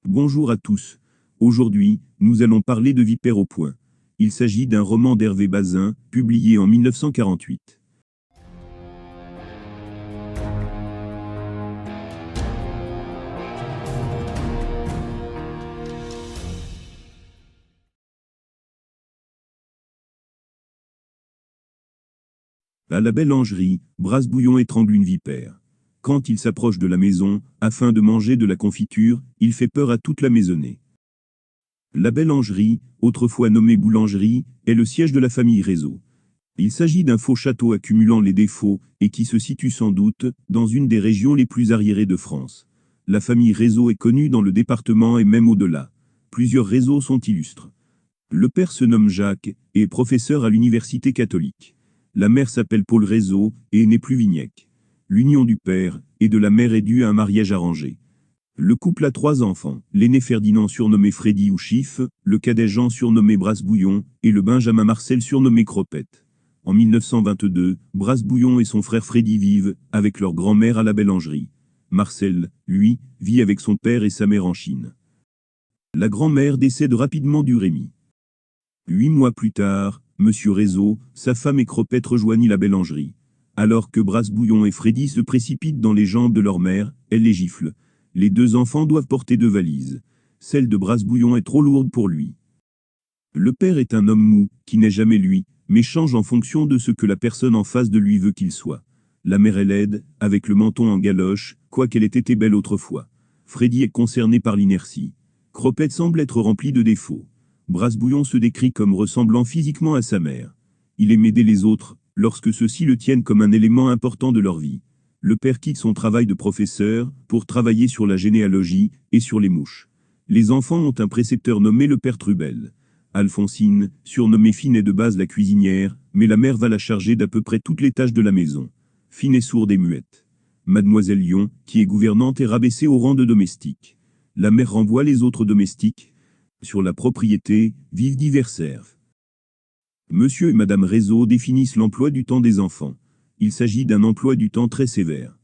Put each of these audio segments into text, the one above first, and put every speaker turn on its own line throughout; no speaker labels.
Bonjour à tous. Aujourd'hui, nous allons parler de Vipère au point. Il s'agit d'un roman d'Hervé Bazin, publié en 1948. À la belle Angerie, Brasse-Bouillon étrangle une vipère. Quand il s'approche de la maison, afin de manger de la confiture, il fait peur à toute la maisonnée. La belle Angerie, autrefois nommée Boulangerie, est le siège de la famille Réseau. Il s'agit d'un faux château accumulant les défauts, et qui se situe sans doute, dans une des régions les plus arriérées de France. La famille Réseau est connue dans le département et même au-delà. Plusieurs réseaux sont illustres. Le père se nomme Jacques, et est professeur à l'université catholique. La mère s'appelle Paul Réseau, et n'est plus Vignec. L'union du père et de la mère est due à un mariage arrangé. Le couple a 3 enfants, l'aîné Ferdinand surnommé Freddy ou Chiff, le cadet Jean surnommé Brasse-Bouillon, et le benjamin Marcel surnommé Cropette. En 1922, Brasse-Bouillon et son frère Freddy vivent, avec leur grand-mère à la Bellangerie. Marcel, lui, vit avec son père et sa mère en Chine. La grand-mère décède rapidement du Rémy. 8 mois plus tard, Monsieur Réseau, sa femme et Cropette rejoignent la Bellangerie. Alors que Brasse-Bouillon et Freddy se précipitent dans les jambes de leur mère, elle les gifle. Les 2 enfants doivent porter 2 valises. Celle de Brasse-Bouillon est trop lourde pour lui. Le père est un homme mou, qui n'est jamais lui, mais change en fonction de ce que la personne en face de lui veut qu'il soit. La mère est laide, avec le menton en galoche, quoiqu'elle ait été belle autrefois. Freddy est concerné par l'inertie. Cropette semble être rempli de défauts. Brasse-Bouillon se décrit comme ressemblant physiquement à sa mère. Il aime aider les autres, lorsque ceux-ci le tiennent comme un élément important de leur vie. Le père quitte son travail de professeur, pour travailler sur la généalogie, et sur les mouches. Les enfants ont un précepteur nommé le père Trubel. Alphonsine, surnommée Fine est de base la cuisinière, mais la mère va la charger d'à peu près toutes les tâches de la maison. Fine est sourde et muette. Mademoiselle Lyon, qui est gouvernante, est rabaissée au rang de domestique. La mère renvoie les autres domestiques. Sur la propriété, vivent divers serfs. Monsieur et Madame Réseau définissent l'emploi du temps des enfants. Il s'agit d'un emploi du temps très sévère.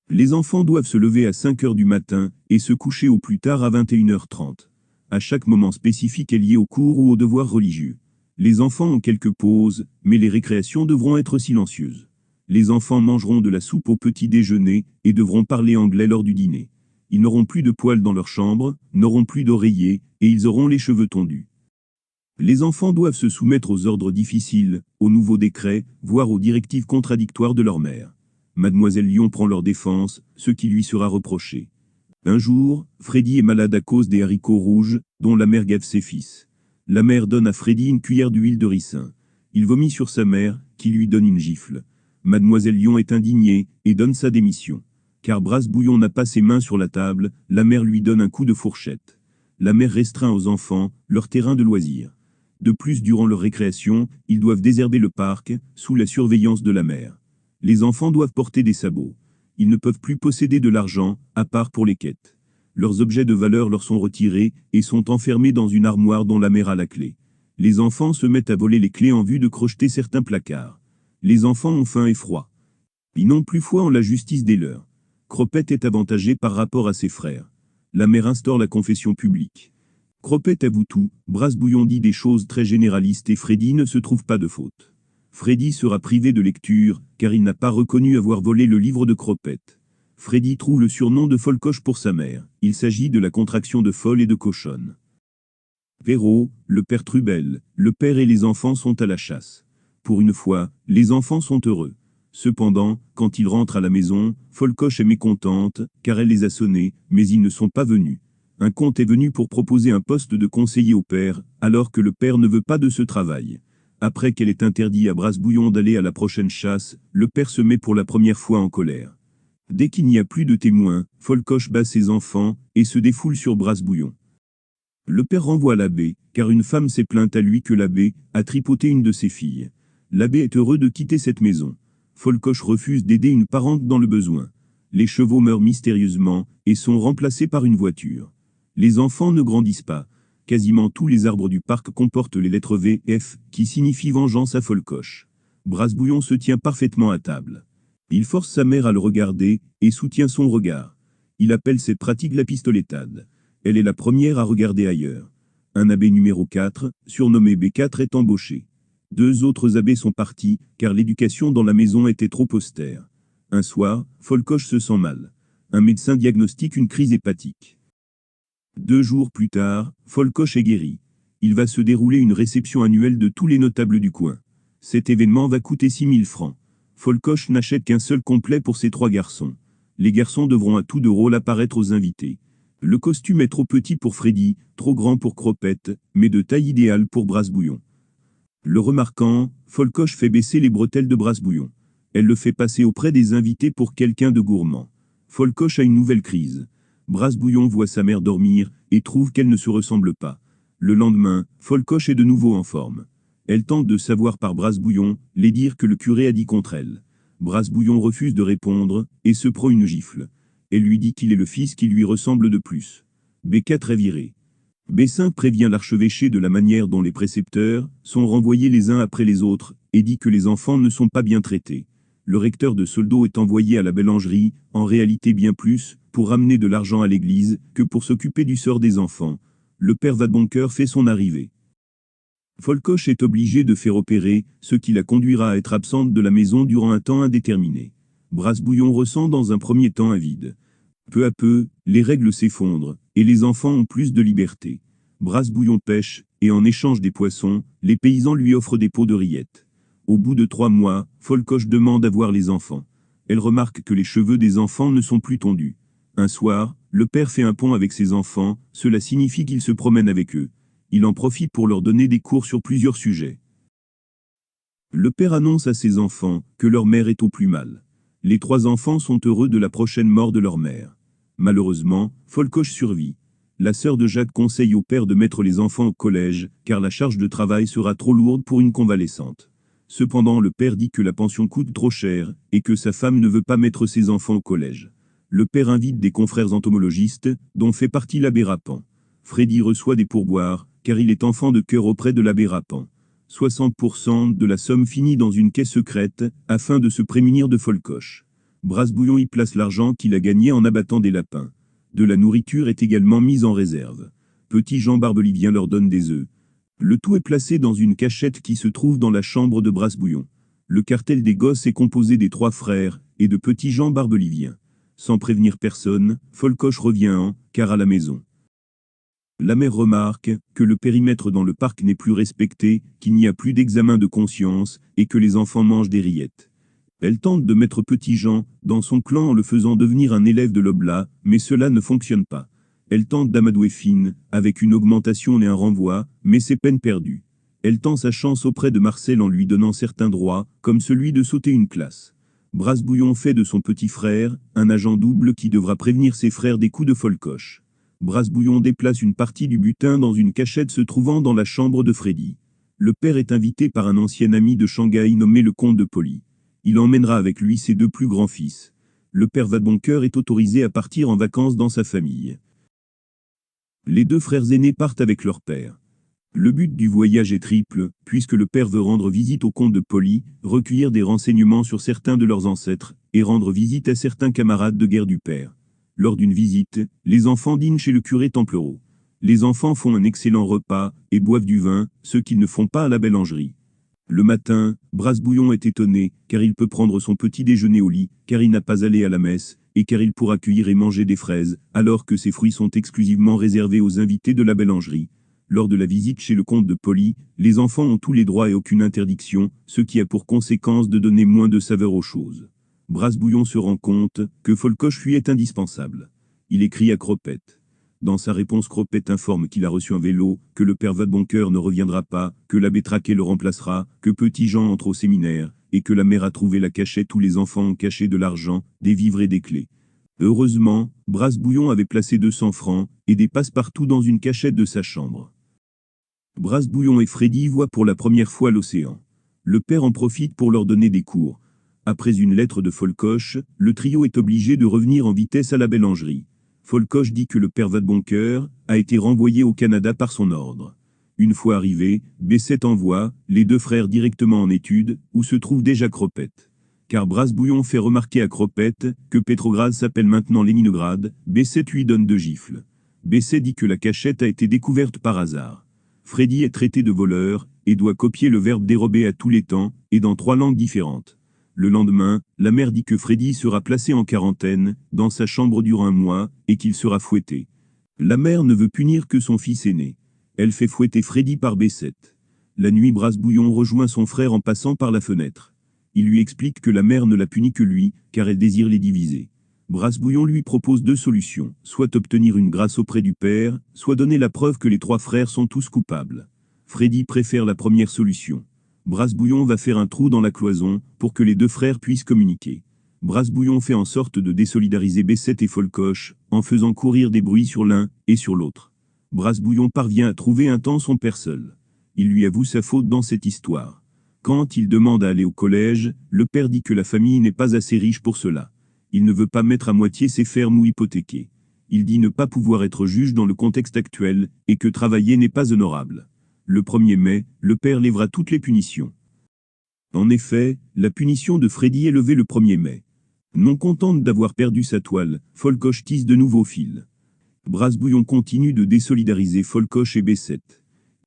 Les enfants doivent se lever à 5 heures du matin et se coucher au plus tard à 21h30. À chaque moment spécifique est lié au cours ou aux devoirs religieux. Les enfants ont quelques pauses, mais les récréations devront être silencieuses. Les enfants mangeront de la soupe au petit déjeuner et devront parler anglais lors du dîner. Ils n'auront plus de poils dans leur chambre, n'auront plus d'oreillers, et ils auront les cheveux tondus. Les enfants doivent se soumettre aux ordres difficiles, aux nouveaux décrets, voire aux directives contradictoires de leur mère. Mademoiselle Lyon prend leur défense, ce qui lui sera reproché. Un jour, Freddy est malade à cause des haricots rouges, dont la mère gave ses fils. La mère donne à Freddy une cuillère d'huile de ricin. Il vomit sur sa mère, qui lui donne une gifle. Mademoiselle Lyon est indignée, et donne sa démission. Car Brasse-Bouillon n'a pas ses mains sur la table, la mère lui donne un coup de fourchette. La mère restreint aux enfants leur terrain de loisirs. De plus, durant leur récréation, ils doivent désherber le parc, sous la surveillance de la mère. Les enfants doivent porter des sabots. Ils ne peuvent plus posséder de l'argent, à part pour les quêtes. Leurs objets de valeur leur sont retirés, et sont enfermés dans une armoire dont la mère a la clé. Les enfants se mettent à voler les clés en vue de crocheter certains placards. Les enfants ont faim et froid. Ils n'ont plus foi en la justice des leurs. Cropette est avantagé par rapport à ses frères. La mère instaure la confession publique. Cropette avoue tout, Brasse-Bouillon dit des choses très généralistes et Freddy ne se trouve pas de faute. Freddy sera privé de lecture, car il n'a pas reconnu avoir volé le livre de Cropette. Freddy trouve le surnom de Folcoche pour sa mère. Il s'agit de la contraction de folle et de cochonne. Perrault, le père Trubel, le père et les enfants sont à la chasse. Pour une fois, les enfants sont heureux. Cependant, quand ils rentrent à la maison, Folcoche est mécontente, car elle les a sonnés, mais ils ne sont pas venus. Un comte est venu pour proposer un poste de conseiller au père, alors que le père ne veut pas de ce travail. Après qu'elle ait interdit à Brasse-Bouillon d'aller à la prochaine chasse, le père se met pour la première fois en colère. Dès qu'il n'y a plus de témoins, Folcoche bat ses enfants, et se défoule sur Brasse-Bouillon. Le père renvoie l'abbé, car une femme s'est plainte à lui que l'abbé a tripoté une de ses filles. L'abbé est heureux de quitter cette maison. Folcoche refuse d'aider une parente dans le besoin. Les chevaux meurent mystérieusement, et sont remplacés par une voiture. Les enfants ne grandissent pas. Quasiment tous les arbres du parc comportent les lettres V, F, qui signifient vengeance à Folcoche. Brasse-Bouillon se tient parfaitement à table. Il force sa mère à le regarder, et soutient son regard. Il appelle cette pratique la pistoletade. Elle est la première à regarder ailleurs. Un abbé numéro 4, surnommé B4, est embauché. 2 autres abbés sont partis, car l'éducation dans la maison était trop austère. Un soir, Folcoche se sent mal. Un médecin diagnostique une crise hépatique. 2 jours plus tard, Folcoche est guéri. Il va se dérouler une réception annuelle de tous les notables du coin. Cet événement va coûter 6 000 francs. Folcoche n'achète qu'un seul complet pour ses 3 garçons. Les garçons devront à tour de rôle apparaître aux invités. Le costume est trop petit pour Freddy, trop grand pour Cropette, mais de taille idéale pour Brasse-Bouillon. Le remarquant, Folcoche fait baisser les bretelles de Brasse-Bouillon. Elle le fait passer auprès des invités pour quelqu'un de gourmand. Folcoche a une nouvelle crise. Brasse-Bouillon voit sa mère dormir et trouve qu'elle ne se ressemble pas. Le lendemain, Folcoche est de nouveau en forme. Elle tente de savoir par Brasse-Bouillon les dires que le curé a dit contre elle. Brasse-Bouillon refuse de répondre et se prend une gifle. Elle lui dit qu'il est le fils qui lui ressemble de plus. B4 est viré. B5 prévient l'archevêché de la manière dont les précepteurs sont renvoyés les uns après les autres et dit que les enfants ne sont pas bien traités. Le recteur de Soldo est envoyé à la Bellangerie, en réalité bien plus, pour ramener de l'argent à l'église que pour s'occuper du sort des enfants. Le père Vadeboncoeur fait son arrivée. Folcoche est obligé de faire opérer, ce qui la conduira à être absente de la maison durant un temps indéterminé. Brasse-Bouillon ressent dans un premier temps un vide. Peu à peu, les règles s'effondrent, et les enfants ont plus de liberté. Brasse-Bouillon pêche, et en échange des poissons, les paysans lui offrent des pots de rillettes. Au bout de 3 mois, Folcoche demande à voir les enfants. Elle remarque que les cheveux des enfants ne sont plus tondus. Un soir, le père fait un pont avec ses enfants, cela signifie qu'il se promène avec eux. Il en profite pour leur donner des cours sur plusieurs sujets. Le père annonce à ses enfants que leur mère est au plus mal. Les 3 enfants sont heureux de la prochaine mort de leur mère. Malheureusement, Folcoche survit. La sœur de Jacques conseille au père de mettre les enfants au collège, car la charge de travail sera trop lourde pour une convalescente. Cependant, le père dit que la pension coûte trop cher, et que sa femme ne veut pas mettre ses enfants au collège. Le père invite des confrères entomologistes, dont fait partie l'abbé Rapin. Freddy reçoit des pourboires, car il est enfant de cœur auprès de l'abbé Rapin. 60% de la somme finit dans une caisse secrète, afin de se prémunir de Folcoche. Brasse-Bouillon y place l'argent qu'il a gagné en abattant des lapins. De la nourriture est également mise en réserve. Petit Jean Barbelivien leur donne des œufs. Le tout est placé dans une cachette qui se trouve dans la chambre de Brasse-Bouillon. Le cartel des gosses est composé des 3 frères, et de Petit Jean Barbelivien. Sans prévenir personne, Folcoche revient en car à la maison. La mère remarque que le périmètre dans le parc n'est plus respecté, qu'il n'y a plus d'examen de conscience, et que les enfants mangent des rillettes. Elle tente de mettre Petit Jean dans son clan en le faisant devenir un élève de l'Oblat, mais cela ne fonctionne pas. Elle tente d'amadouer Fine, avec une augmentation et un renvoi, mais c'est peine perdue. Elle tend sa chance auprès de Marcel en lui donnant certains droits, comme celui de sauter une classe. Brasse-Bouillon fait de son petit frère un agent double qui devra prévenir ses frères des coups de Folcoche. Brasse-Bouillon déplace une partie du butin dans une cachette se trouvant dans la chambre de Freddy. Le père est invité par un ancien ami de Shanghai nommé le comte de Poly. Il emmènera avec lui ses 2 plus grands fils. Le père Vadeboncoeur est autorisé à partir en vacances dans sa famille. Les 2 frères aînés partent avec leur père. Le but du voyage est triple, puisque le père veut rendre visite au comte de Poly, recueillir des renseignements sur certains de leurs ancêtres, et rendre visite à certains camarades de guerre du père. Lors d'une visite, les enfants dînent chez le curé Templereau. Les enfants font un excellent repas, et boivent du vin, ce qu'ils ne font pas à la Bellangerie. Le matin, Brasse-Bouillon est étonné, car il peut prendre son petit déjeuner au lit, car il n'a pas allé à la messe, et car il pourra cueillir et manger des fraises, alors que ces fruits sont exclusivement réservés aux invités de la Bellangerie. Lors de la visite chez le comte de Poly, les enfants ont tous les droits et aucune interdiction, ce qui a pour conséquence de donner moins de saveur aux choses. Brasse-Bouillon se rend compte que Folcoche lui est indispensable. Il écrit à Cropette. Dans sa réponse, Cropette informe qu'il a reçu un vélo, que le père Vadeboncoeur ne reviendra pas, que l'abbé Traquet le remplacera, que Petit Jean entre au séminaire, et que la mère a trouvé la cachette où les enfants ont caché de l'argent, des vivres et des clés. Heureusement, Brasse-Bouillon avait placé 200 francs, et des passe-partout dans une cachette de sa chambre. Brasse-Bouillon et Freddy voient pour la première fois l'océan. Le père en profite pour leur donner des cours. Après une lettre de Folcoche, le trio est obligé de revenir en vitesse à la Bellangerie. Folcoche dit que le père Vadeboncoeur a été renvoyé au Canada par son ordre. Une fois arrivé, B7 envoie les 2 frères directement en études, où se trouve déjà Cropette. Car Brasse-Bouillon fait remarquer à Cropette que Petrograd s'appelle maintenant Léningrad, B7 lui donne 2 gifles. Besset dit que la cachette a été découverte par hasard. Freddy est traité de voleur, et doit copier le verbe dérober à tous les temps, et dans 3 langues différentes. Le lendemain, la mère dit que Freddy sera placé en quarantaine, dans sa chambre durant 1 mois, et qu'il sera fouetté. La mère ne veut punir que son fils aîné. Elle fait fouetter Freddy par Besset. La nuit, Brasse-Bouillon rejoint son frère en passant par la fenêtre. Il lui explique que la mère ne l'a puni que lui, car elle désire les diviser. Brasse-Bouillon lui propose 2 solutions, soit obtenir une grâce auprès du père, soit donner la preuve que les 3 frères sont tous coupables. Freddy préfère la première solution. Brasse-Bouillon va faire un trou dans la cloison, pour que les 2 frères puissent communiquer. Brasse-Bouillon fait en sorte de désolidariser Besset et Folcoche, en faisant courir des bruits sur l'un et sur l'autre. Brasse-Bouillon parvient à trouver un temps son père seul. Il lui avoue sa faute dans cette histoire. Quand il demande à aller au collège, le père dit que la famille n'est pas assez riche pour cela. Il ne veut pas mettre à moitié ses fermes ou hypothéquées. Il dit ne pas pouvoir être juge dans le contexte actuel, et que travailler n'est pas honorable. Le 1er mai, le père lèvera toutes les punitions. En effet, la punition de Freddy est levée le 1er mai. Non contente d'avoir perdu sa toile, Folcoche tisse de nouveaux fils. Brasse-Bouillon continue de désolidariser Folcoche et Besset.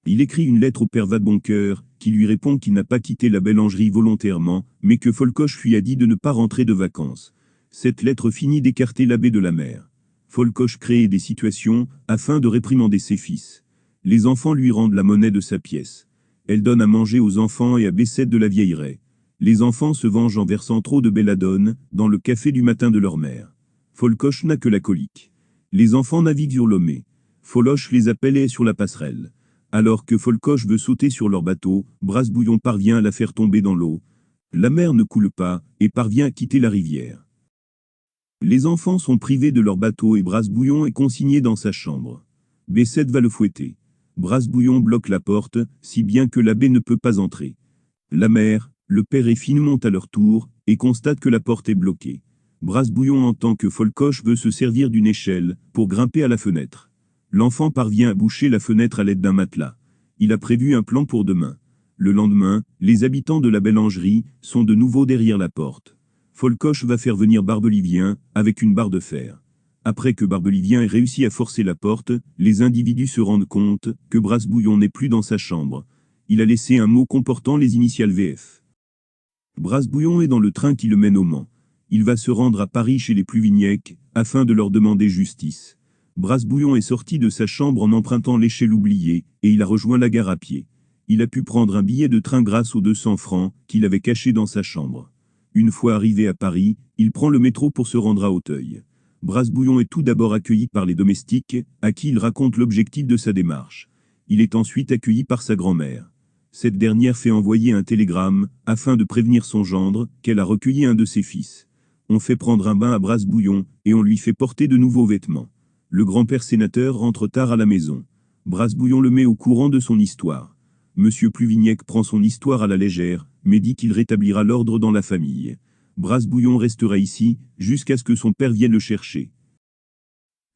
Il écrit une lettre au père Vadeboncoeur, qui lui répond qu'il n'a pas quitté la Bellangerie volontairement, mais que Folcoche lui a dit de ne pas rentrer de vacances. Cette lettre finit d'écarter l'abbé de la mer. Folcoche crée des situations, afin de réprimander ses fils. Les enfants lui rendent la monnaie de sa pièce. Elle donne à manger aux enfants et à Besset de la vieillerie. Les enfants se vengent en versant trop de belladone, dans le café du matin de leur mère. Folcoche n'a que la colique. Les enfants naviguent sur l'Omé. Foloche les appelle et est sur la passerelle. Alors que Folcoche veut sauter sur leur bateau, Brasse-Bouillon parvient à la faire tomber dans l'eau. La mer ne coule pas, et parvient à quitter la rivière. Les enfants sont privés de leur bateau et Brasse-Bouillon est consigné dans sa chambre. Besset va le fouetter. Brasse-Bouillon bloque la porte, si bien que l'abbé ne peut pas entrer. La mère, le père et fille montent à leur tour, et constatent que la porte est bloquée. Brasse-Bouillon entend que Folcoche veut se servir d'une échelle, pour grimper à la fenêtre. L'enfant parvient à boucher la fenêtre à l'aide d'un matelas. Il a prévu un plan pour demain. Le lendemain, les habitants de la Bellangerie sont de nouveau derrière la porte. Folcoche va faire venir Barbelivien, avec une barre de fer. Après que Barbelivien ait réussi à forcer la porte, les individus se rendent compte que Brasse-Bouillon n'est plus dans sa chambre. Il a laissé un mot comportant les initiales VF. Brasse-Bouillon est dans le train qui le mène au Mans. Il va se rendre à Paris chez les Pluvignac, afin de leur demander justice. Brasse-Bouillon est sorti de sa chambre en empruntant l'échelle oubliée, et il a rejoint la gare à pied. Il a pu prendre un billet de train grâce aux 200 francs qu'il avait cachés dans sa chambre. Une fois arrivé à Paris, il prend le métro pour se rendre à Auteuil. Brasse-Bouillon est tout d'abord accueilli par les domestiques, à qui il raconte l'objectif de sa démarche. Il est ensuite accueilli par sa grand-mère. Cette dernière fait envoyer un télégramme, afin de prévenir son gendre, qu'elle a recueilli un de ses fils. On fait prendre un bain à Brasse-Bouillon, et on lui fait porter de nouveaux vêtements. Le grand-père sénateur rentre tard à la maison. Brasse-Bouillon le met au courant de son histoire. Monsieur Pluvignac prend son histoire à la légère, mais dit qu'il rétablira l'ordre dans la famille. Brasse-Bouillon restera ici, jusqu'à ce que son père vienne le chercher.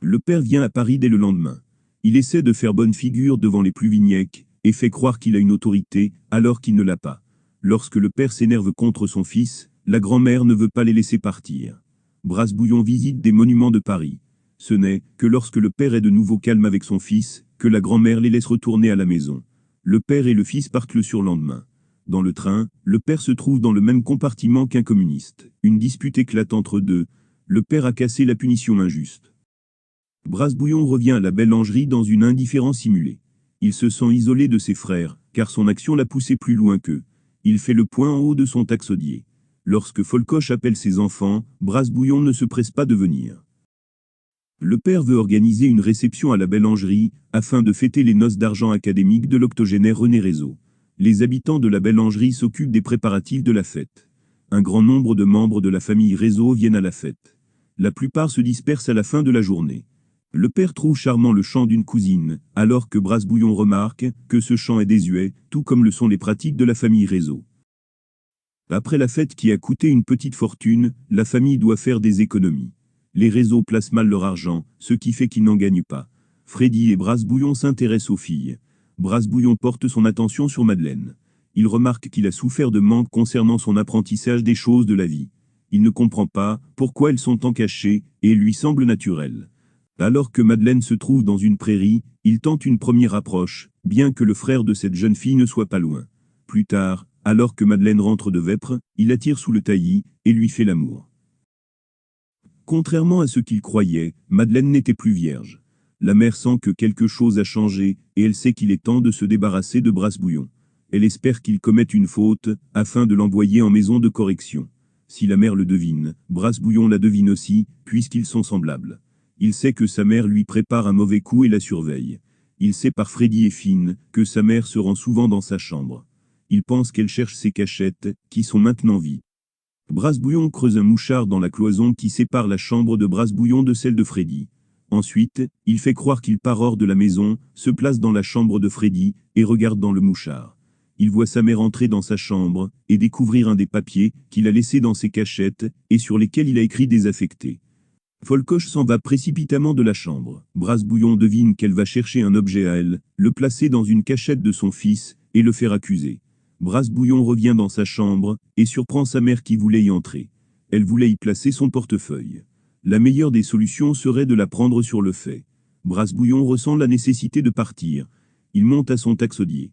Le père vient à Paris dès le lendemain. Il essaie de faire bonne figure devant les Pluvignac, et fait croire qu'il a une autorité, alors qu'il ne l'a pas. Lorsque le père s'énerve contre son fils, la grand-mère ne veut pas les laisser partir. Brasse-Bouillon visite des monuments de Paris. Ce n'est que lorsque le père est de nouveau calme avec son fils, que la grand-mère les laisse retourner à la maison. Le père et le fils partent le surlendemain. Dans le train, le père se trouve dans le même compartiment qu'un communiste. Une dispute éclate entre deux. Le père a cassé la punition injuste. Brasse-Bouillon revient à la Bellangerie dans une indifférence simulée. Il se sent isolé de ses frères, car son action l'a poussé plus loin qu'eux. Il fait le point en haut de son taxodier. Lorsque Folcoche appelle ses enfants, Brasse-Bouillon ne se presse pas de venir. Le père veut organiser une réception à la Bellangerie, afin de fêter les noces d'argent académiques de l'octogénaire René Rézeau. Les habitants de la Bellangerie s'occupent des préparatifs de la fête. Un grand nombre de membres de la famille Rézeau viennent à la fête. La plupart se dispersent à la fin de la journée. Le père trouve charmant le chant d'une cousine, alors que Brasse-Bouillon remarque que ce chant est désuet, tout comme le sont les pratiques de la famille Rézeau. Après la fête qui a coûté une petite fortune, la famille doit faire des économies. Les Rézeau placent mal leur argent, ce qui fait qu'ils n'en gagnent pas. Freddy et Brasse-Bouillon s'intéressent aux filles. Brasse-Bouillon porte son attention sur Madeleine. Il remarque qu'il a souffert de manque concernant son apprentissage des choses de la vie. Il ne comprend pas pourquoi elles sont tant cachées, et lui semblent naturelles. Alors que Madeleine se trouve dans une prairie, il tente une première approche, bien que le frère de cette jeune fille ne soit pas loin. Plus tard, alors que Madeleine rentre de Vêpres, il la tire sous le taillis et lui fait l'amour. Contrairement à ce qu'il croyait, Madeleine n'était plus vierge. La mère sent que quelque chose a changé, et elle sait qu'il est temps de se débarrasser de Brasse-Bouillon. Elle espère qu'il commette une faute, afin de l'envoyer en maison de correction. Si la mère le devine, Brasse-Bouillon la devine aussi, puisqu'ils sont semblables. Il sait que sa mère lui prépare un mauvais coup et la surveille. Il sait par Freddy et Finn que sa mère se rend souvent dans sa chambre. Il pense qu'elle cherche ses cachettes, qui sont maintenant vides. Brasse-Bouillon creuse un mouchard dans la cloison qui sépare la chambre de Brasse-Bouillon de celle de Freddy. Ensuite, il fait croire qu'il part hors de la maison, se place dans la chambre de Freddy, et regarde dans le mouchard. Il voit sa mère entrer dans sa chambre, et découvrir un des papiers qu'il a laissés dans ses cachettes, et sur lesquels il a écrit désaffecté. Folcoche s'en va précipitamment de la chambre. Brasse-Bouillon devine qu'elle va chercher un objet à elle, le placer dans une cachette de son fils, et le faire accuser. Brasse-Bouillon revient dans sa chambre, et surprend sa mère qui voulait y entrer. Elle voulait y placer son portefeuille. La meilleure des solutions serait de la prendre sur le fait. Brasse-Bouillon ressent la nécessité de partir. Il monte à son taxodier.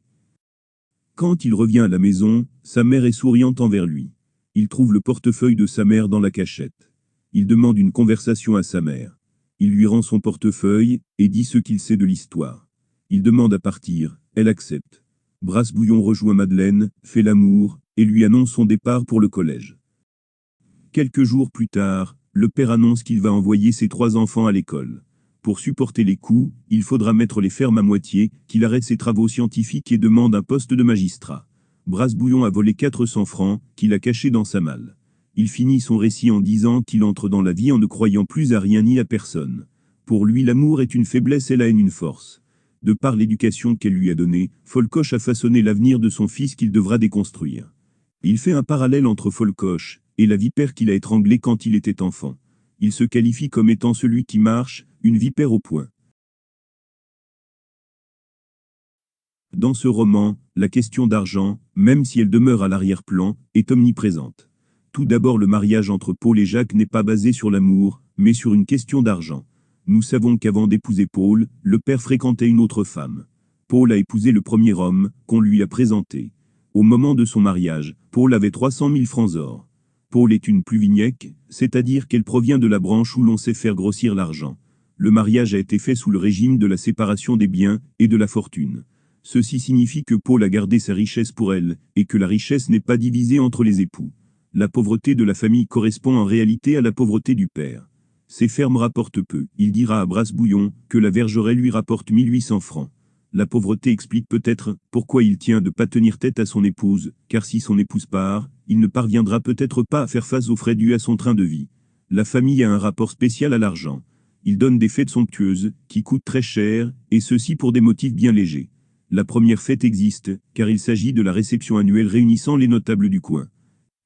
Quand il revient à la maison, sa mère est souriante envers lui. Il trouve le portefeuille de sa mère dans la cachette. Il demande une conversation à sa mère. Il lui rend son portefeuille, et dit ce qu'il sait de l'histoire. Il demande à partir, elle accepte. Brasse-Bouillon rejoint Madeleine, fait l'amour, et lui annonce son départ pour le collège. Quelques jours plus tard, le père annonce qu'il va envoyer ses 3 enfants à l'école. Pour supporter les coups, il faudra mettre les fermes à moitié, qu'il arrête ses travaux scientifiques et demande un poste de magistrat. Brasse-Bouillon a volé 400 francs, qu'il a cachés dans sa malle. Il finit son récit en disant qu'il entre dans la vie en ne croyant plus à rien ni à personne. Pour lui, l'amour est une faiblesse et la haine une force. De par l'éducation qu'elle lui a donnée, Folcoche a façonné l'avenir de son fils qu'il devra déconstruire. Il fait un parallèle entre Folcoche et la vipère qu'il a étranglée quand il était enfant. Il se qualifie comme étant celui qui marche, une vipère au poing. Dans ce roman, la question d'argent, même si elle demeure à l'arrière-plan, est omniprésente. Tout d'abord, le mariage entre Paul et Jacques n'est pas basé sur l'amour, mais sur une question d'argent. Nous savons qu'avant d'épouser Paul, le père fréquentait une autre femme. Paul a épousé le premier homme qu'on lui a présenté. Au moment de son mariage, Paul avait 300 000 francs or. Paul est une pluvignec, c'est-à-dire qu'elle provient de la branche où l'on sait faire grossir l'argent. Le mariage a été fait sous le régime de la séparation des biens et de la fortune. Ceci signifie que Paul a gardé sa richesse pour elle, et que la richesse n'est pas divisée entre les époux. La pauvreté de la famille correspond en réalité à la pauvreté du père. Ses fermes rapportent peu. Il dira à Brasse-Bouillon que la vergeraie lui rapporte 1800 francs. La pauvreté explique peut-être pourquoi il tient de pas tenir tête à son épouse, car si son épouse part, il ne parviendra peut-être pas à faire face aux frais dus à son train de vie. La famille a un rapport spécial à l'argent. Il donne des fêtes somptueuses, qui coûtent très cher, et ceci pour des motifs bien légers. La première fête existe, car il s'agit de la réception annuelle réunissant les notables du coin.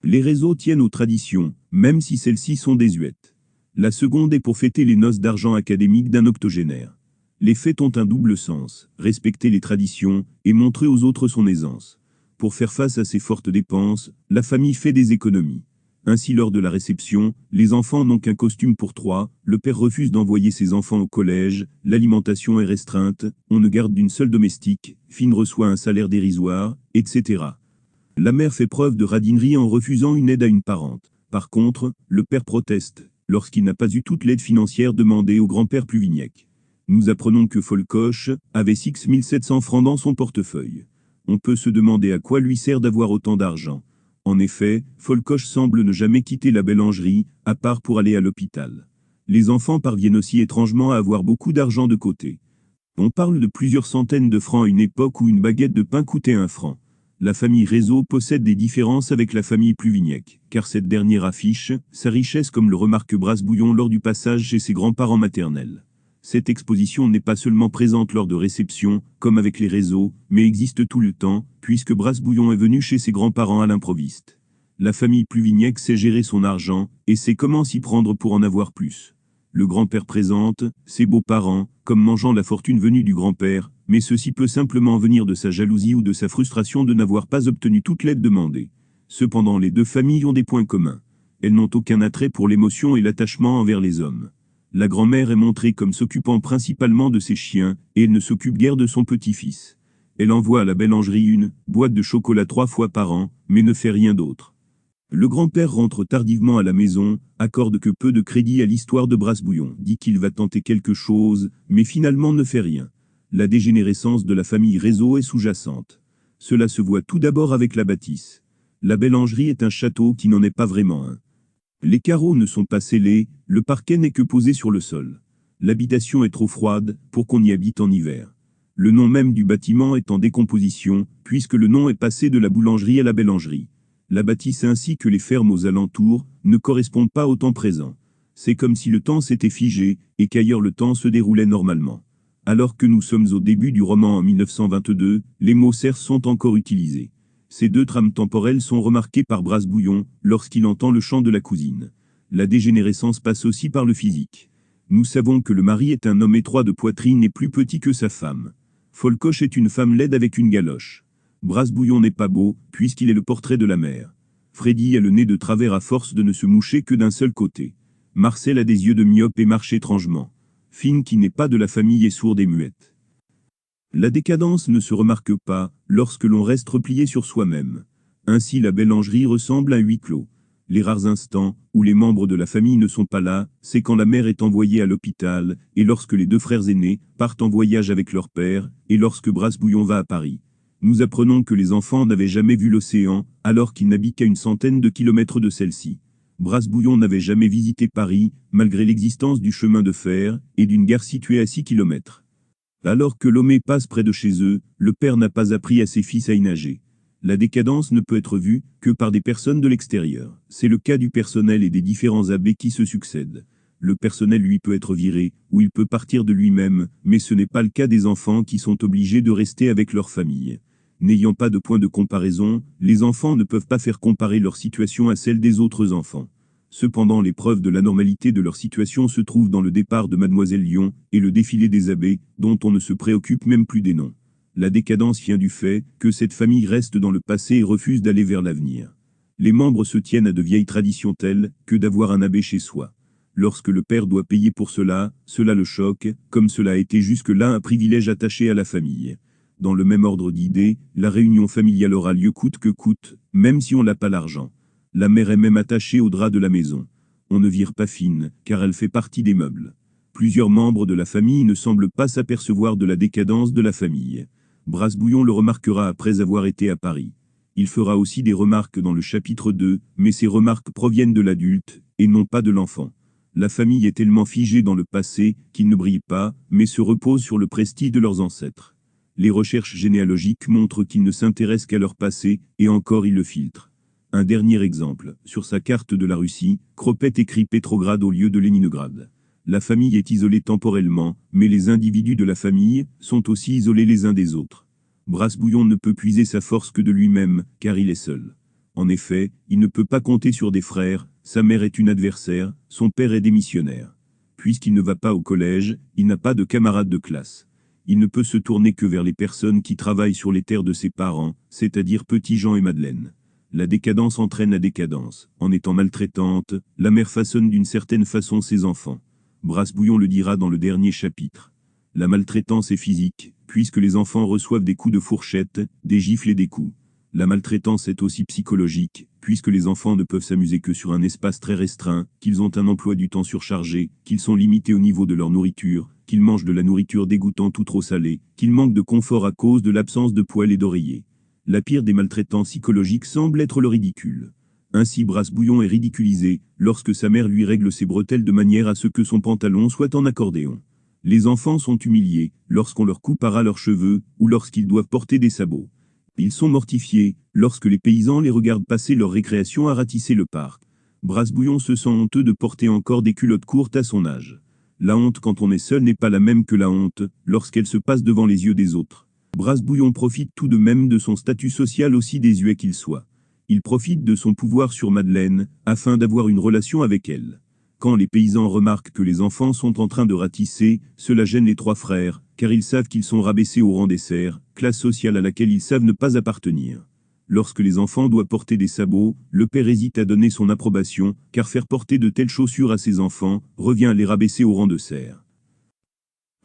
Les réseaux tiennent aux traditions, même si celles-ci sont désuètes. La seconde est pour fêter les noces d'argent académiques d'un octogénaire. Les fêtes ont un double sens, respecter les traditions et montrer aux autres son aisance. Pour faire face à ces fortes dépenses, la famille fait des économies. Ainsi, lors de la réception, les enfants n'ont qu'un costume pour 3, le père refuse d'envoyer ses enfants au collège, l'alimentation est restreinte, on ne garde d'une seule domestique, Finn reçoit un salaire dérisoire, etc. La mère fait preuve de radinerie en refusant une aide à une parente. Par contre, le père proteste, lorsqu'il n'a pas eu toute l'aide financière demandée au grand-père Pluvignec. Nous apprenons que Folcoche avait 6700 francs dans son portefeuille. On peut se demander à quoi lui sert d'avoir autant d'argent. En effet, Folcoche semble ne jamais quitter la bellangerie, à part pour aller à l'hôpital. Les enfants parviennent aussi étrangement à avoir beaucoup d'argent de côté. On parle de plusieurs centaines de francs à une époque où une baguette de pain coûtait 1 franc. La famille Réseau possède des différences avec la famille Pluvignec, car cette dernière affiche sa richesse comme le remarque Brasse-Bouillon lors du passage chez ses grands-parents maternels. Cette exposition n'est pas seulement présente lors de réceptions, comme avec les Réseaux, mais existe tout le temps, puisque Brasse-Bouillon est venu chez ses grands-parents à l'improviste. La famille Pluvignec sait gérer son argent, et sait comment s'y prendre pour en avoir plus. Le grand-père présente ses beaux-parents, comme mangeant la fortune venue du grand-père, mais ceci peut simplement venir de sa jalousie ou de sa frustration de n'avoir pas obtenu toute l'aide demandée. Cependant, les deux familles ont des points communs. Elles n'ont aucun attrait pour l'émotion et l'attachement envers les hommes. La grand-mère est montrée comme s'occupant principalement de ses chiens, et elle ne s'occupe guère de son petit-fils. Elle envoie à la boulangerie une boîte de chocolat 3 fois par an, mais ne fait rien d'autre. Le grand-père rentre tardivement à la maison, accorde que peu de crédit à l'histoire de Brasse-Bouillon, dit qu'il va tenter quelque chose, mais finalement ne fait rien. La dégénérescence de la famille Réseau est sous-jacente. Cela se voit tout d'abord avec la bâtisse. La boulangerie est un château qui n'en est pas vraiment un. Les carreaux ne sont pas scellés, le parquet n'est que posé sur le sol. L'habitation est trop froide pour qu'on y habite en hiver. Le nom même du bâtiment est en décomposition, puisque le nom est passé de la boulangerie à la boulangerie. La bâtisse ainsi que les fermes aux alentours ne correspondent pas au temps présent. C'est comme si le temps s'était figé et qu'ailleurs le temps se déroulait normalement. Alors que nous sommes au début du roman en 1922, les mots cerfs sont encore utilisés. Ces deux trames temporelles sont remarquées par Brasse-Bouillon lorsqu'il entend le chant de la cousine. La dégénérescence passe aussi par le physique. Nous savons que le mari est un homme étroit de poitrine et plus petit que sa femme. Folcoche est une femme laide avec une galoche. Brasse-Bouillon n'est pas beau, puisqu'il est le portrait de la mère. Freddy a le nez de travers à force de ne se moucher que d'un seul côté. Marcel a des yeux de myope et marche étrangement. Finn, qui n'est pas de la famille, est sourde et muette. La décadence ne se remarque pas lorsque l'on reste replié sur soi-même. Ainsi la boulangerie ressemble à un huis clos. Les rares instants où les membres de la famille ne sont pas là, c'est quand la mère est envoyée à l'hôpital, et lorsque les deux frères aînés partent en voyage avec leur père, et lorsque Brasse-Bouillon va à Paris. Nous apprenons que les enfants n'avaient jamais vu l'océan, alors qu'ils n'habitent qu'à une centaine de kilomètres de celle-ci. Brasse-Bouillon n'avait jamais visité Paris, malgré l'existence du chemin de fer et d'une gare située à 6 kilomètres. Alors que Lomé passe près de chez eux, le père n'a pas appris à ses fils à y nager. La décadence ne peut être vue que par des personnes de l'extérieur. C'est le cas du personnel et des différents abbés qui se succèdent. Le personnel, lui, peut être viré, ou il peut partir de lui-même, mais ce n'est pas le cas des enfants qui sont obligés de rester avec leur famille. N'ayant pas de point de comparaison, les enfants ne peuvent pas faire comparer leur situation à celle des autres enfants. Cependant, les preuves de l'anormalité de leur situation se trouvent dans le départ de Mademoiselle Lyon et le défilé des abbés, dont on ne se préoccupe même plus des noms. La décadence vient du fait que cette famille reste dans le passé et refuse d'aller vers l'avenir. Les membres se tiennent à de vieilles traditions telles que d'avoir un abbé chez soi. Lorsque le père doit payer pour cela, cela le choque, comme cela a été jusque-là un privilège attaché à la famille. Dans le même ordre d'idées, la réunion familiale aura lieu coûte que coûte, même si on n'a pas l'argent. La mère est même attachée au drap de la maison. On ne vire pas Fine, car elle fait partie des meubles. Plusieurs membres de la famille ne semblent pas s'apercevoir de la décadence de la famille. Brasse-Bouillon le remarquera après avoir été à Paris. Il fera aussi des remarques dans le chapitre 2, mais ces remarques proviennent de l'adulte, et non pas de l'enfant. La famille est tellement figée dans le passé qu'ils ne brillent pas, mais se reposent sur le prestige de leurs ancêtres. Les recherches généalogiques montrent qu'ils ne s'intéressent qu'à leur passé, et encore ils le filtrent. Un dernier exemple, sur sa carte de la Russie, Kropet écrit Pétrograd au lieu de Léningrad. La famille est isolée temporellement, mais les individus de la famille sont aussi isolés les uns des autres. Brasse-Bouillon ne peut puiser sa force que de lui-même, car il est seul. En effet, il ne peut pas compter sur des frères, sa mère est une adversaire, son père est démissionnaire. Puisqu'il ne va pas au collège, il n'a pas de camarades de classe. Il ne peut se tourner que vers les personnes qui travaillent sur les terres de ses parents, c'est-à-dire Petit Jean et Madeleine. La décadence entraîne la décadence. En étant maltraitante, la mère façonne d'une certaine façon ses enfants. Brasse-Bouillon le dira dans le dernier chapitre. La maltraitance est physique, puisque les enfants reçoivent des coups de fourchette, des gifles et des coups. La maltraitance est aussi psychologique, puisque les enfants ne peuvent s'amuser que sur un espace très restreint, qu'ils ont un emploi du temps surchargé, qu'ils sont limités au niveau de leur nourriture, qu'ils mangent de la nourriture dégoûtante ou trop salée, qu'ils manquent de confort à cause de l'absence de poêle et d'oreiller. La pire des maltraitants psychologiques semble être le ridicule. Ainsi Brasse-Bouillon est ridiculisé lorsque sa mère lui règle ses bretelles de manière à ce que son pantalon soit en accordéon. Les enfants sont humiliés lorsqu'on leur coupe à ras leurs cheveux ou lorsqu'ils doivent porter des sabots. Ils sont mortifiés lorsque les paysans les regardent passer leur récréation à ratisser le parc. Brasse-Bouillon se sent honteux de porter encore des culottes courtes à son âge. La honte quand on est seul n'est pas la même que la honte lorsqu'elle se passe devant les yeux des autres. Brasse-Bouillon profite tout de même de son statut social aussi désuet qu'il soit. Il profite de son pouvoir sur Madeleine, afin d'avoir une relation avec elle. Quand les paysans remarquent que les enfants sont en train de ratisser, cela gêne les trois frères, car ils savent qu'ils sont rabaissés au rang des serfs, classe sociale à laquelle ils savent ne pas appartenir. Lorsque les enfants doivent porter des sabots, le père hésite à donner son approbation, car faire porter de telles chaussures à ses enfants revient à les rabaisser au rang de serfs.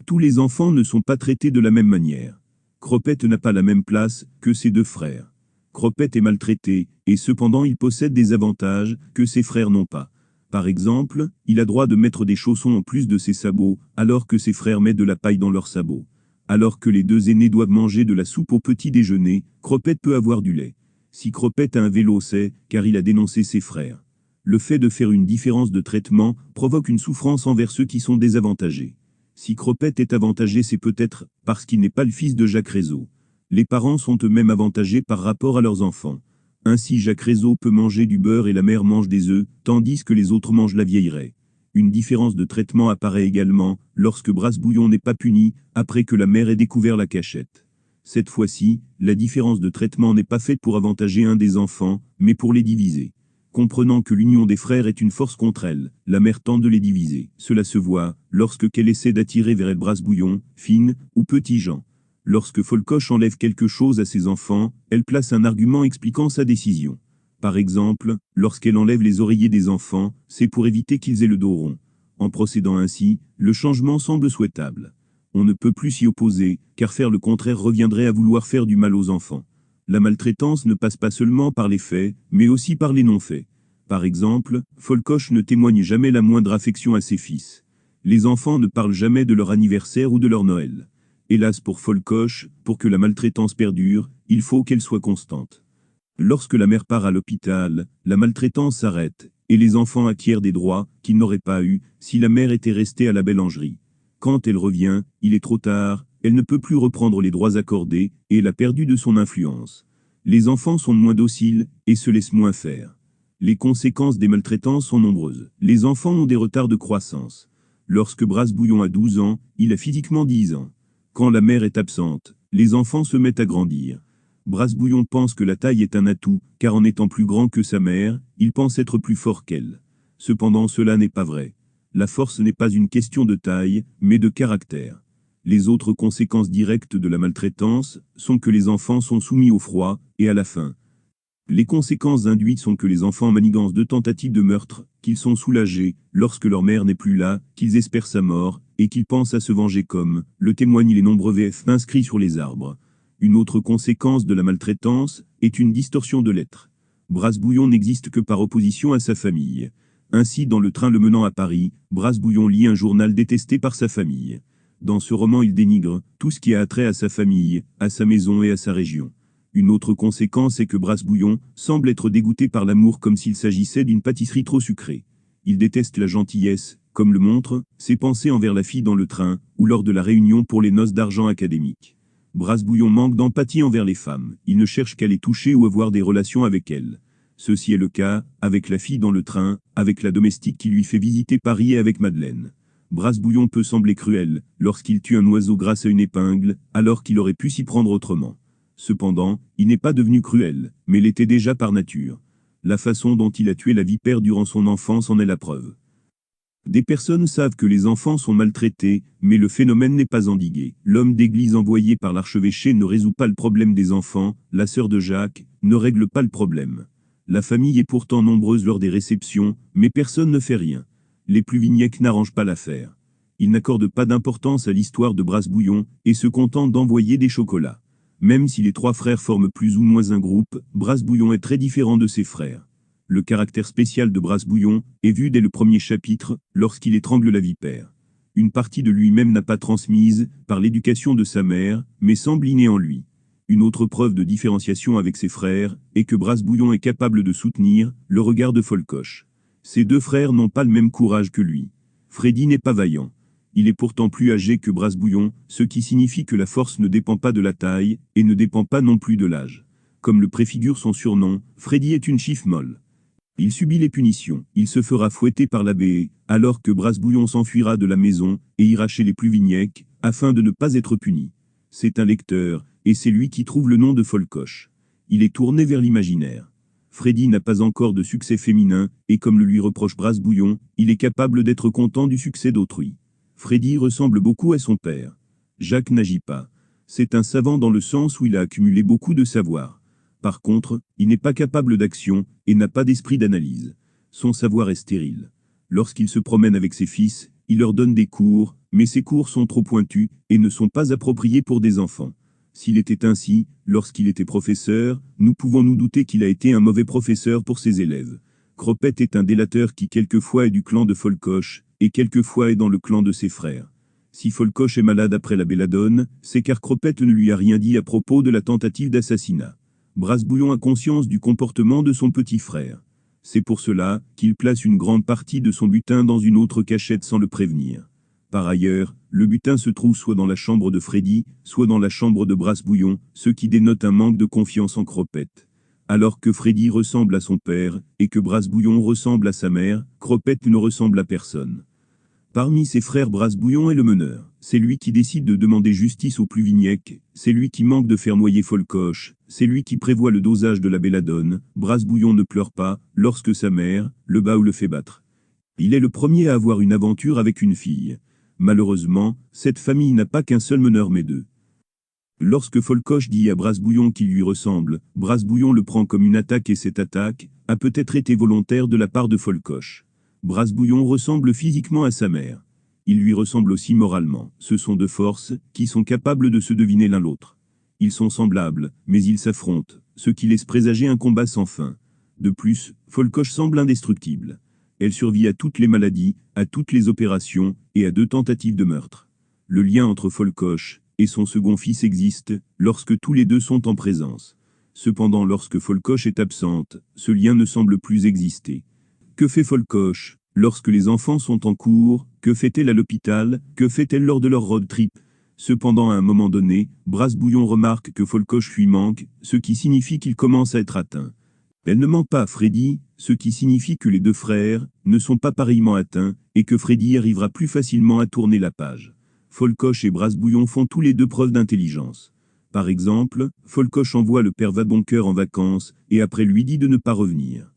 Tous les enfants ne sont pas traités de la même manière. Cropette n'a pas la même place que ses deux frères. Cropette est maltraité, et cependant il possède des avantages que ses frères n'ont pas. Par exemple, il a droit de mettre des chaussons en plus de ses sabots, alors que ses frères mettent de la paille dans leurs sabots. Alors que les deux aînés doivent manger de la soupe au petit déjeuner, Cropette peut avoir du lait. Si Cropette a un vélo, c'est car il a dénoncé ses frères. Le fait de faire une différence de traitement provoque une souffrance envers ceux qui sont désavantagés. Si Cropette est avantagé, c'est peut-être parce qu'il n'est pas le fils de Jacques Rézeau. Les parents sont eux-mêmes avantagés par rapport à leurs enfants. Ainsi Jacques Rézeau peut manger du beurre et la mère mange des œufs, tandis que les autres mangent la vieille raie. Une différence de traitement apparaît également lorsque Brasse-Bouillon n'est pas puni après que la mère ait découvert la cachette. Cette fois-ci, la différence de traitement n'est pas faite pour avantager un des enfants, mais pour les diviser. Comprenant que l'union des frères est une force contre elle, la mère tente de les diviser. Cela se voit lorsque qu'elle essaie d'attirer vers elle Brasse-Bouillon, Fine ou Petit Jean. Lorsque Folcoche enlève quelque chose à ses enfants, elle place un argument expliquant sa décision. Par exemple, lorsqu'elle enlève les oreillers des enfants, c'est pour éviter qu'ils aient le dos rond. En procédant ainsi, le changement semble souhaitable. On ne peut plus s'y opposer, car faire le contraire reviendrait à vouloir faire du mal aux enfants. La maltraitance ne passe pas seulement par les faits, mais aussi par les non-faits. Par exemple, Folcoche ne témoigne jamais la moindre affection à ses fils. Les enfants ne parlent jamais de leur anniversaire ou de leur Noël. Hélas pour Folcoche, pour que la maltraitance perdure, il faut qu'elle soit constante. Lorsque la mère part à l'hôpital, la maltraitance s'arrête, et les enfants acquièrent des droits qu'ils n'auraient pas eus si la mère était restée à la Bellangerie. Quand elle revient, il est trop tard, elle ne peut plus reprendre les droits accordés, et elle a perdu de son influence. Les enfants sont moins dociles, et se laissent moins faire. Les conséquences des maltraitances sont nombreuses. Les enfants ont des retards de croissance. Lorsque Brasse-Bouillon a 12 ans, il a physiquement 10 ans. Quand la mère est absente, les enfants se mettent à grandir. Brasse-Bouillon pense que la taille est un atout, car en étant plus grand que sa mère, il pense être plus fort qu'elle. Cependant, cela n'est pas vrai. La force n'est pas une question de taille, mais de caractère. Les autres conséquences directes de la maltraitance sont que les enfants sont soumis au froid et à la faim. Les conséquences induites sont que les enfants manigancent de tentatives de meurtre, qu'ils sont soulagés lorsque leur mère n'est plus là, qu'ils espèrent sa mort, et qu'ils pensent à se venger comme le témoignent les nombreux VF inscrits sur les arbres. Une autre conséquence de la maltraitance est une distorsion de l'être. Brasse-Bouillon n'existe que par opposition à sa famille. Ainsi, dans le train le menant à Paris, Brasse-Bouillon lit un journal détesté par sa famille. Dans ce roman, il dénigre tout ce qui a attrait à sa famille, à sa maison et à sa région. Une autre conséquence est que Brasse-Bouillon semble être dégoûté par l'amour comme s'il s'agissait d'une pâtisserie trop sucrée. Il déteste la gentillesse, comme le montrent ses pensées envers la fille dans le train, ou lors de la réunion pour les noces d'argent académiques. Brasse-Bouillon manque d'empathie envers les femmes, il ne cherche qu'à les toucher ou avoir des relations avec elles. Ceci est le cas avec la fille dans le train, avec la domestique qui lui fait visiter Paris et avec Madeleine. Brasse-Bouillon peut sembler cruel lorsqu'il tue un oiseau grâce à une épingle, alors qu'il aurait pu s'y prendre autrement. Cependant, il n'est pas devenu cruel, mais l'était déjà par nature. La façon dont il a tué la vipère durant son enfance en est la preuve. Des personnes savent que les enfants sont maltraités, mais le phénomène n'est pas endigué. L'homme d'église envoyé par l'archevêché ne résout pas le problème des enfants, la sœur de Jacques ne règle pas le problème. La famille est pourtant nombreuse lors des réceptions, mais personne ne fait rien. Les Pluvignec n'arrangent pas l'affaire. Ils n'accordent pas d'importance à l'histoire de Brasse-Bouillon et se contentent d'envoyer des chocolats. Même si les trois frères forment plus ou moins un groupe, Brasse-Bouillon est très différent de ses frères. Le caractère spécial de Brasse-Bouillon est vu dès le premier chapitre, lorsqu'il étrangle la vipère. Une partie de lui-même n'a pas transmise par l'éducation de sa mère, mais semble innée en lui. Une autre preuve de différenciation avec ses frères est que Brasse-Bouillon est capable de soutenir le regard de Folcoche. Ses deux frères n'ont pas le même courage que lui. Freddy n'est pas vaillant. Il est pourtant plus âgé que Brasse-Bouillon, ce qui signifie que la force ne dépend pas de la taille, et ne dépend pas non plus de l'âge. Comme le préfigure son surnom, Freddy est une chiffe molle. Il subit les punitions, il se fera fouetter par l'abbé, alors que Brasse-Bouillon s'enfuira de la maison, et ira chez les Pluvignec, afin de ne pas être puni. C'est un lecteur, et c'est lui qui trouve le nom de Folcoche. Il est tourné vers l'imaginaire. Freddy n'a pas encore de succès féminin, et comme le lui reproche Brasse-Bouillon, il est capable d'être content du succès d'autrui. Freddy ressemble beaucoup à son père. Jacques n'agit pas. C'est un savant dans le sens où il a accumulé beaucoup de savoir. Par contre, il n'est pas capable d'action, et n'a pas d'esprit d'analyse. Son savoir est stérile. Lorsqu'il se promène avec ses fils, il leur donne des cours, mais ces cours sont trop pointus, et ne sont pas appropriés pour des enfants. S'il était ainsi, lorsqu'il était professeur, nous pouvons nous douter qu'il a été un mauvais professeur pour ses élèves. Cropette est un délateur qui quelquefois est du clan de Folcoche, et quelquefois est dans le clan de ses frères. Si Folcoche est malade après la belladone, c'est car Cropette ne lui a rien dit à propos de la tentative d'assassinat. Brasbouillon a conscience du comportement de son petit frère. C'est pour cela qu'il place une grande partie de son butin dans une autre cachette sans le prévenir. Par ailleurs, le butin se trouve soit dans la chambre de Freddy, soit dans la chambre de Brasbouillon, ce qui dénote un manque de confiance en Cropette. Alors que Freddy ressemble à son père, et que Brasbouillon ressemble à sa mère, Cropette ne ressemble à personne. Parmi ses frères, Brasbouillon est le meneur. C'est lui qui décide de demander justice au Pluvignec, c'est lui qui manque de faire noyer Folcoche, c'est lui qui prévoit le dosage de la belladone. Brasbouillon ne pleure pas lorsque sa mère le bat ou le fait battre. Il est le premier à avoir une aventure avec une fille. Malheureusement, cette famille n'a pas qu'un seul meneur mais deux. Lorsque Folcoche dit à Brasbouillon qu'il lui ressemble, Brasbouillon le prend comme une attaque et cette attaque a peut-être été volontaire de la part de Folcoche. Brasbouillon ressemble physiquement à sa mère. Il lui ressemble aussi moralement. Ce sont deux forces qui sont capables de se deviner l'un l'autre. Ils sont semblables, mais ils s'affrontent, ce qui laisse présager un combat sans fin. De plus, Folcoche semble indestructible. Elle survit à toutes les maladies, à toutes les opérations, et à 2 tentatives de meurtre. Le lien entre Folcoche et son second fils existe, lorsque tous les deux sont en présence. Cependant lorsque Folcoche est absente, ce lien ne semble plus exister. Que fait Folcoche lorsque les enfants sont en cours? Que fait-elle à l'hôpital? Que fait-elle lors de leur road trip? Cependant à un moment donné, Brasbouillon remarque que Folcoche lui manque, ce qui signifie qu'il commence à être atteint. Elle ne ment pas à Freddy, ce qui signifie que les deux frères ne sont pas pareillement atteints, et que Freddy arrivera plus facilement à tourner la page. Folcoche et Brasbouillon font tous les deux preuve d'intelligence. Par exemple, Folcoche envoie le père Vadeboncoeur en vacances, et après lui dit de ne pas revenir.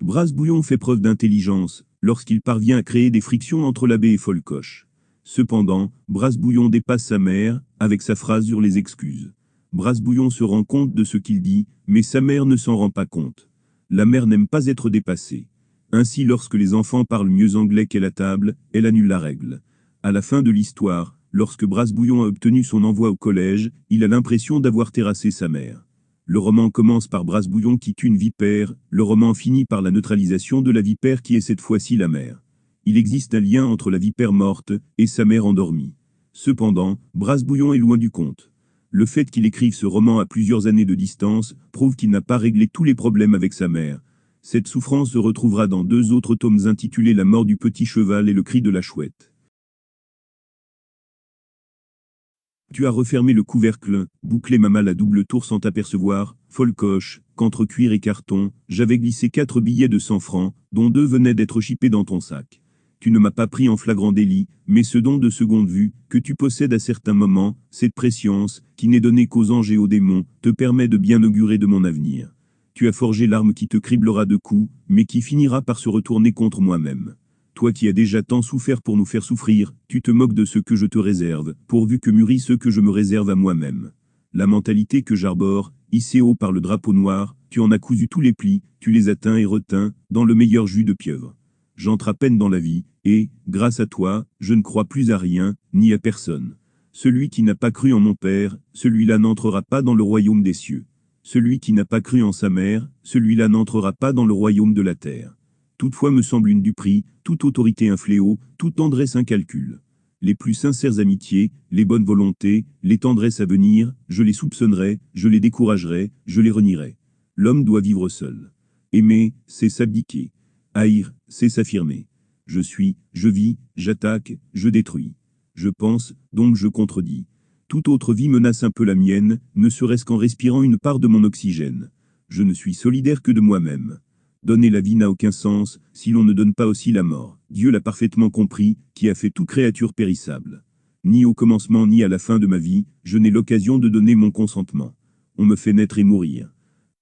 Brasbouillon fait preuve d'intelligence lorsqu'il parvient à créer des frictions entre l'abbé et Folcoche. Cependant, Brasbouillon dépasse sa mère avec sa phrase sur les excuses. Brasbouillon se rend compte de ce qu'il dit, mais sa mère ne s'en rend pas compte. La mère n'aime pas être dépassée. Ainsi, lorsque les enfants parlent mieux anglais qu'elle à table, elle annule la règle. À la fin de l'histoire, lorsque Brasbouillon a obtenu son envoi au collège, il a l'impression d'avoir terrassé sa mère. Le roman commence par Brasbouillon qui tue une vipère, le roman finit par la neutralisation de la vipère qui est cette fois-ci la mère. Il existe un lien entre la vipère morte et sa mère endormie. Cependant, Brasbouillon est loin du compte. Le fait qu'il écrive ce roman à plusieurs années de distance prouve qu'il n'a pas réglé tous les problèmes avec sa mère. Cette souffrance se retrouvera dans 2 autres tomes intitulés La mort du petit cheval et Le cri de la chouette. Tu as refermé le couvercle, bouclé ma malle à double tour sans t'apercevoir, Folcoche, qu'entre cuir et carton, j'avais glissé 4 billets de 100 francs, dont 2 venaient d'être chippés dans ton sac. Tu ne m'as pas pris en flagrant délit, mais ce don de seconde vue, que tu possèdes à certains moments, cette préscience, qui n'est donnée qu'aux anges et aux démons, te permet de bien augurer de mon avenir. Tu as forgé l'arme qui te criblera de coups, mais qui finira par se retourner contre moi-même. Toi qui as déjà tant souffert pour nous faire souffrir, tu te moques de ce que je te réserve, pourvu que mûrit ce que je me réserve à moi-même. La mentalité que j'arbore, hissée haut par le drapeau noir, tu en as cousu tous les plis, tu les as teints et reteints, dans le meilleur jus de pieuvre. J'entre à peine dans la vie, et, grâce à toi, je ne crois plus à rien, ni à personne. Celui qui n'a pas cru en mon père, celui-là n'entrera pas dans le royaume des cieux. Celui qui n'a pas cru en sa mère, celui-là n'entrera pas dans le royaume de la terre. Toutefois me semble une duperie, toute autorité un fléau, toute tendresse un calcul. Les plus sincères amitiés, les bonnes volontés, les tendresses à venir, je les soupçonnerai, je les découragerai, je les renierai. L'homme doit vivre seul. Aimer, c'est s'abdiquer. Haïr, c'est s'affirmer. Je suis, je vis, j'attaque, je détruis. Je pense, donc je contredis. Toute autre vie menace un peu la mienne, ne serait-ce qu'en respirant une part de mon oxygène. Je ne suis solidaire que de moi-même. Donner la vie n'a aucun sens, si l'on ne donne pas aussi la mort. Dieu l'a parfaitement compris, qui a fait toute créature périssable. Ni au commencement ni à la fin de ma vie, je n'ai l'occasion de donner mon consentement. On me fait naître et mourir.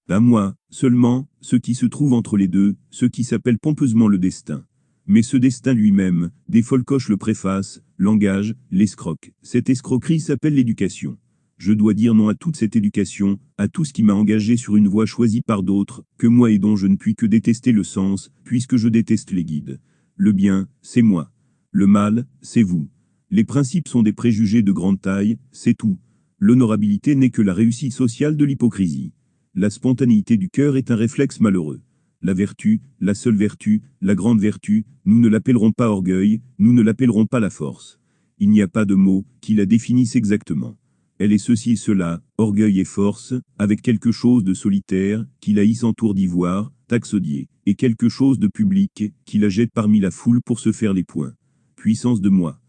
À moi, seulement, ce qui se trouve entre les deux, ce qui s'appelle pompeusement le destin. Mais ce destin lui-même, des Folcoche le préface, l'engage, l'escroque. Cette escroquerie s'appelle l'éducation. Je dois dire non à toute cette éducation, à tout ce qui m'a engagé sur une voie choisie par d'autres, que moi et dont je ne puis que détester le sens, puisque je déteste les guides. Le bien, c'est moi. Le mal, c'est vous. Les principes sont des préjugés de grande taille, c'est tout. L'honorabilité n'est que la réussite sociale de l'hypocrisie. La spontanéité du cœur est un réflexe malheureux. La vertu, la seule vertu, la grande vertu, nous ne l'appellerons pas orgueil, nous ne l'appellerons pas la force. Il n'y a pas de mots qui la définissent exactement. Elle est ceci et cela, orgueil et force, avec quelque chose de solitaire, qui la hisse en tour d'ivoire, taxodier, et quelque chose de public, qui la jette parmi la foule pour se faire les poings. Puissance de moi.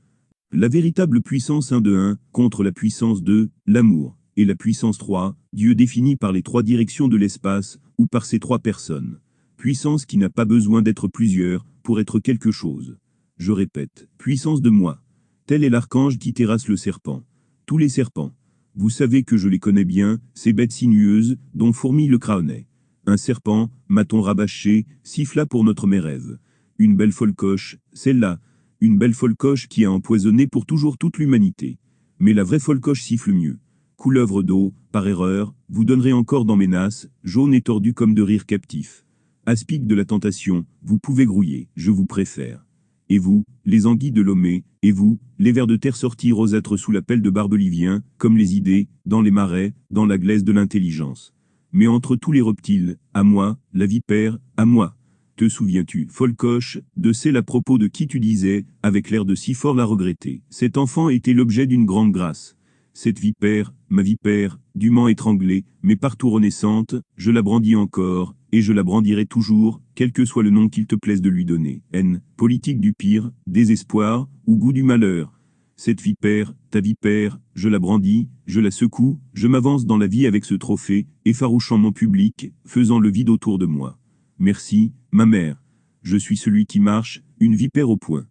La véritable puissance 1 de 1, contre la puissance 2, l'amour, et la puissance 3, Dieu défini par les 3 directions de l'espace, ou par ces 3 personnes. Puissance qui n'a pas besoin d'être plusieurs, pour être quelque chose. Je répète, puissance de moi. Tel est l'archange qui terrasse le serpent. Tous les serpents. Vous savez que je les connais bien, ces bêtes sinueuses, dont fourmille le crânet. Un serpent, m'a-t-on rabâché, siffla pour notre mère Ève. Une belle folcoche, celle-là. Une belle folcoche qui a empoisonné pour toujours toute l'humanité. Mais la vraie folcoche siffle mieux. Couleuvre d'eau, par erreur, vous donnerez encore dans mes nasses, jaune et tordu comme de rire captif. Aspic de la tentation, vous pouvez grouiller, je vous préfère. Et vous, les anguilles de Lomé, et vous, les vers de terre sortis rosâtres sous la pelle de Barbelivien, comme les idées, dans les marais, dans la glaise de l'intelligence. Mais entre tous les reptiles, à moi, la vipère, à moi. Te souviens-tu, folcoche, de celle à propos de qui tu disais, avec l'air de si fort la regretter. Cet enfant était l'objet d'une grande grâce. Cette vipère, ma vipère, dûment étranglée, mais partout renaissante, je la brandis encore, et je la brandirai toujours, quel que soit le nom qu'il te plaise de lui donner. Haine, politique du pire, désespoir, ou goût du malheur. Cette vipère, ta vipère, je la brandis, je la secoue, je m'avance dans la vie avec ce trophée, effarouchant mon public, faisant le vide autour de moi. Merci, ma mère. Je suis celui qui marche, une vipère au poing.